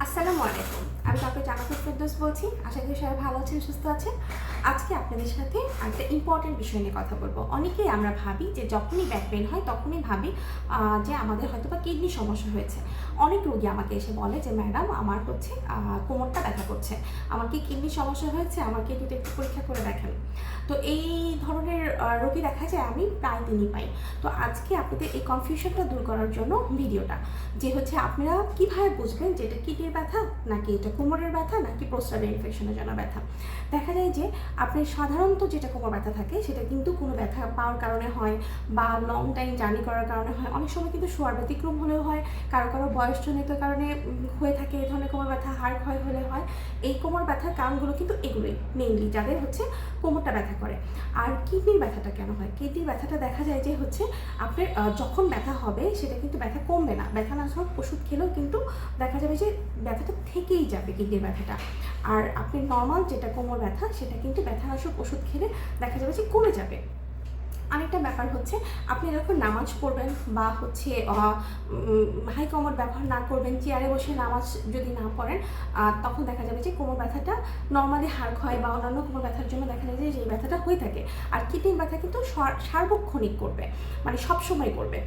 আসসালামু আলাইকুম। আমি ডক্টর জান্নাতুল ফেরদৌস বলছি। আশা করি সবাই ভালো আছেন, সুস্থ আছেন। আজকে আপনাদের সাথে একটা ইম্পর্টেন্ট বিষয় নিয়ে কথা বলবো। অনেকেই আমরা ভাবি যে যখনই ব্যাক পেইন হয় তখনই ভাবি যে আমাদের হয়তোবা কিডনির সমস্যা হয়েছে। অনেক রোগী আমাকে এসে বলে যে ম্যাডাম আমার হচ্ছে কোমরটা ব্যথা করছে, আমার কি কিডনির সমস্যা হয়েছে, আমার কিডনিটা একটু পরীক্ষা করে দেখেন। তো এই ধরনের রোগী দেখা যায় আমি প্রায় দিনই পাই। তো আজকে আপনাদের এই কনফিউশনটা দূর করার জন্য ভিডিওটা, যে হচ্ছে আপনারা কীভাবে বুঝবেন যে এটা কিডনির ব্যথা নাকি এটা কোমরের ব্যথা নাকি প্রস্রাবের ইনফেকশনের জন্য ব্যথা। দেখা যায় যে আপনি সাধারণত যেটা কোমর ব্যথা থাকে সেটা কিন্তু কোনো ব্যথা পাওয়ার কারণে হয় বা লং টাইম জার্নি করার কারণে হয়, অনেক সময় কিন্তু শোয়ার ব্যতিক্রম হলেও হয়, কারো কারো বয়সজনিত কারণে হয়ে থাকে এই ধরনের কোমর ব্যথা, হাড় ক্ষয় হলে হয়। এই কোমর ব্যথার কারণগুলো কিন্তু এগুলোই মেইনলি যাদের হচ্ছে কোমরটা ব্যথা করে। আর কিডনির ব্যথাটা কেন হয়? কিডনির ব্যথাটা দেখা যায় যে হচ্ছে আপনার যখন ব্যথা হবে সেটা কিন্তু ব্যথা কমবে না, ব্যথা না সব ওষুধ খেলেও কিন্তু দেখা যাবে যে ব্যথাটা থেকেই যাবে কিডনির ব্যথাটা। আর আপনি নর্মাল যেটা কোমর ব্যথা সেটা কিন্তু ব্যথানাশক ওষুধ খেলে দেখা যাবে যে কমে যাবে। আরেকটা ব্যাপার হচ্ছে আপনি যখন নামাজ পড়বেন বা হচ্ছে হাই কমোড ব্যবহার না করবেন, চেয়ারে বসে নামাজ যদি না পড়েন, তখন দেখা যাবে যে কোমর ব্যথাটা নর্মালি হাড় ক্ষয় বা অন্যান্য কোমর ব্যথার জন্য দেখা যায় যে এই ব্যথাটা হয়ে থাকে। আর কিডনির ব্যথা কিন্তু সার্বক্ষণিক করবে, মানে সবসময় করবে।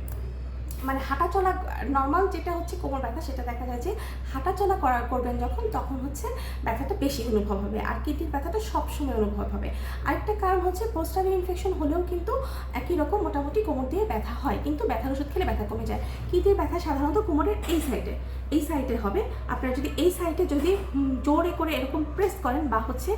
মানে হাঁটাচলা নর্মাল যেটা হচ্ছে কোমর ব্যথা সেটা দেখা যায় যে হাঁটাচলা করবেন যখন, তখন হচ্ছে ব্যথাটা বেশি অনুভব হবে, আর কিডনির ব্যথাটা সবসময় অনুভব হবে। আরেকটা কারণ হচ্ছে প্রস্রাবের ইনফেকশন হলেও কিন্তু একই রকম মোটামুটি কোমর দিয়ে ব্যথা হয়, কিন্তু ব্যথার ওষুধ খেলে ব্যথা কমে যায়। কিডনির ব্যথা সাধারণত কোমরের এই সাইডে হবে। আপনারা যদি এই সাইডে যদি জোরে করে এরকম প্রেস করেন বা হচ্ছে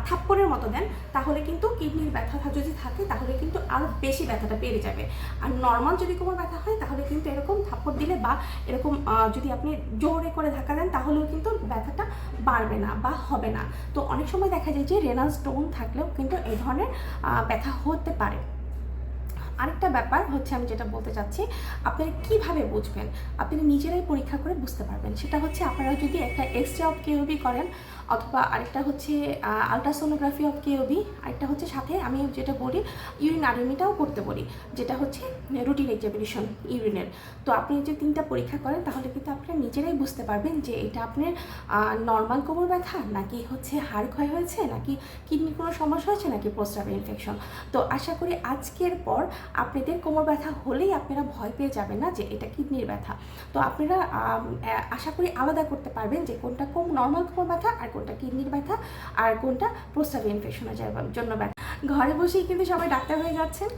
থাপ্পড়ের মতো দেন, তাহলে কিন্তু কিডনির ব্যথা যদি থাকে তাহলে কিন্তু আরও বেশি ব্যথাটা বেড়ে যাবে। আর নর্মাল যদি কোমর ব্যথা হয় তাহলে কিন্তু এরকম থাপ্পড় দিলে বা এরকম যদি আপনি জোরে করে ধাক্কা দেন তাহলেও কিন্তু ব্যথাটা বাড়বে না বা হবে না। তো অনেক সময় দেখা যায় যে রেনাল স্টোন থাকলেও কিন্তু এই ধরনের ব্যথা হতে পারে। আরেকটা ব্যাপার হচ্ছে আমি যেটা বলতে চাচ্ছি, আপনারা কীভাবে বুঝবেন? আপনারা নিজেরাই পরীক্ষা করে বুঝতে পারবেন। সেটা হচ্ছে আপনারা যদি একটা এক্স-রে অফ কেওবি করেন, অথবা আরেকটা হচ্ছে আলট্রাসোনোগ্রাফি অফ কেওবি, আরেকটা হচ্ছে সাথে আমি যেটা বলি ইউরিনারিমিটাও করতে বলি, যেটা হচ্ছে রুটিন এক্সামিনেশন ইউরিনের। তো আপনি যে 3টা পরীক্ষা করেন তাহলে কিন্তু আপনারা নিজেরাই বুঝতে পারবেন যে এটা আপনার নর্মাল কোমর ব্যথা নাকি হচ্ছে হাড় ক্ষয় হয়েছে নাকি কিডনির কোনো সমস্যা হয়েছে নাকি প্রস্রাবের ইনফেকশন। তো আশা করি আজকের পর আপনাদের কোমর ব্যথা হলেই আপনারা ভয় পেয়ে যাবেন না যে এটা কিডনির ব্যথা। তো আপনারা আশা করি আলাদা করতে পারবেন যে কোনটা নর্মাল কোমর ব্যথা আর কোনটা কিডনির ব্যথা আর কোনটা প্রস্রাবের ইনফেকশনের জন্য ব্যথা। ঘরে বসেই কিন্তু সবাই ডাক্তার হয়ে যাচ্ছেন।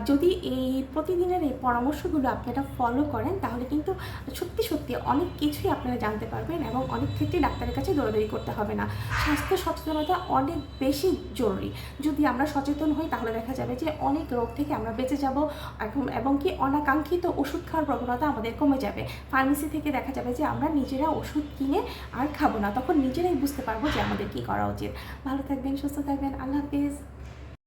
যদি এই প্রতিদিনের এই পরামর্শগুলো আপনারা ফলো করেন তাহলে কিন্তু সত্যি সত্যি অনেক কিছুই আপনারা জানতে পারবেন এবং অনেক ক্ষেত্রে ডাক্তারের কাছে দৌড়াদৌড়ি করতে হবে না। স্বাস্থ্য সচেতনতা অনেক বেশি জরুরি। যদি আমরা সচেতন হই তাহলে দেখা যাবে যে অনেক রোগ থেকে আমরা বেঁচে যাব এবং কি অনাকাঙ্ক্ষিত ওষুধ খাওয়ার প্রবণতা আমাদের কমে যাবে। ফার্মেসি থেকে দেখা যাবে যে আমরা নিজেরা ওষুধ কিনে আর খাবো না, তখন নিজেরাই বুঝতে পারবো যে আমাদের কী করা উচিত। ভালো থাকবেন, সুস্থ থাকবেন, আল্লাহ হাফিজ।